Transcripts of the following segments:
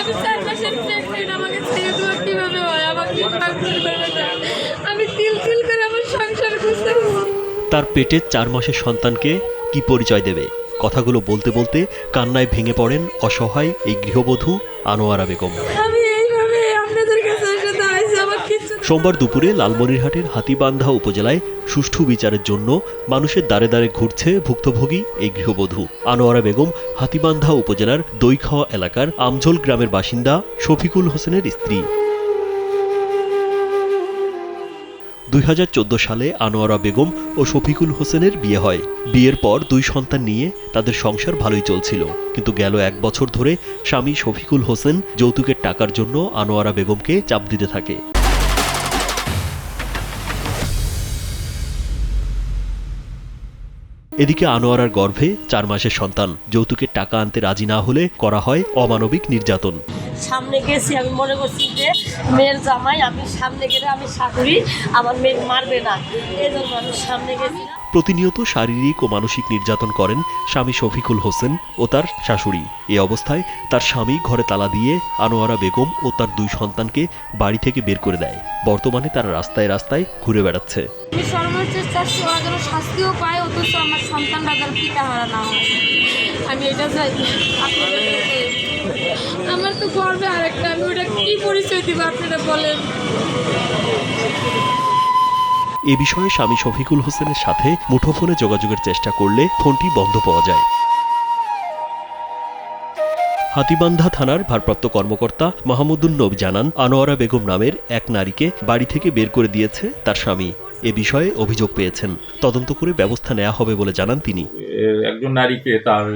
আমি 4 মাসের প্রেগন্যান্ট, আমাকে ছেড়ে দেওয়া কিভাবে হয়? আমাকে সংসার করে দাও। আমি তিল তিল করে আমার সংসার গুছাবো। তার পেটের 4 মাসের সন্তানকে কি পরিচয় দেবে? কথাগুলো বলতে বলতে কান্নায় ভেঙে পড়েন অসহায় এই গৃহবধূ আনোয়ারা বেগম। আমি এইভাবে আপনাদের কাছে এসে দাঁড়াইছি, আমার কিছু সোমবার দুপুরে লালমনিরহাটের হাতীবান্ধা উপজেলায় সুষ্ঠু বিচারের জন্য মানুষের দ্বারে দ্বারে ঘুরছে ভুক্তভোগী এই গৃহবধূ আনোয়ারা বেগম। হাতীবান্ধা উপজেলার দইখাওয়া এলাকার আমঝোল গ্রামের বাসিন্দা শফিকুল হোসেনের স্ত্রী। 2014 সালে আনোয়ারা বেগম ও শফিকুল হোসেনের বিয়ে হয়। বিয়ের পর 2 সন্তান নিয়ে তাদের সংসার ভালোই চলছিল, কিন্তু গেল 1 বছর ধরে স্বামী শফিকুল হোসেন যৌতুকের টাকার জন্য আনোয়ারা বেগমকে চাপ দিতে থাকে। এদিকে আনোয়ারার গর্ভে 4 মাসের সন্তান। যৌতুকের টাকা আনতে রাজি না হলে করা হয় অমানবিক নির্যাতন। সামনে গেছি, আমি মনে করছি যে মেয়ের জামাই, আমি সামনে গেলে আমি শাশুড়ি, আমার মেয়ে মারবে না, এই জন্য আমি সামনে গেছি। প্রতিনিয়ত শারীরিক ও মানসিক নির্যাতন করেন স্বামী শফিকুল হোসেন ও তার শাশুড়ি। এ অবস্থায় তার স্বামী ঘরে তালা দিয়ে আনোয়ারা বেগম ও তার 2 সন্তানকে বাড়ি থেকে বের করে দেয়। বর্তমানে তারা রাস্তায় রাস্তায় ঘুরে বেড়াচ্ছে। আমি সর্বোচ্চ চাচ্ছি ওরা যেন শাস্তিও পায়, অথচ আমার সন্তানরা যেন পিতাহারা না হয়। আমি এটা চাই আপনাদের কাছে। আমার তো গর্বে আরেকটা, আমি ওটা কি পরিচয় দিব আপনারা বলেন। এ বিষয়ে স্বামী শফিকুল হোসেনের সাথে মুঠোফোনে যোগাযোগের চেষ্টা করলে ফোনটি বন্ধ পাওয়া যায়। হাতীবান্ধা থানার ভারপ্রাপ্ত কর্মকর্তা মাহমুদুন নবী জানান, আনোয়ারা বেগম নামের এক নারীকে বাড়ি থেকে বের করে দিয়েছে তার স্বামী। এ বিষয়ে অভিযোগ পেয়েছেন, তদন্ত করে ব্যবস্থা নেওয়া হবে বলে জানান তিনি। একজন নারীকে তার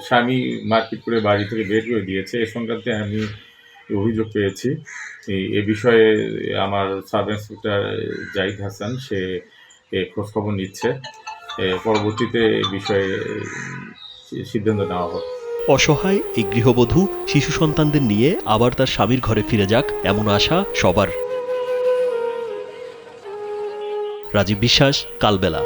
স্বামী মারপিট করে বাড়ি থেকে বের করে দিয়েছে, এ সংক্রান্তে আমি অভিযোগ পেয়েছি। এ বিষয়ে আমার সাব ইন্সপেক্টর জাহিদ হাসান সে খোঁজখবর নিচ্ছে। পরবর্তীতে এ বিষয়ে সিদ্ধান্ত নেওয়া হবে। অসহায় এই গৃহবধূ শিশু সন্তানদের নিয়ে আবার তার স্বামীর ঘরে ফিরে যাক, এমন আশা সবার। রাজীব বিশ্বাস, কালবেলা।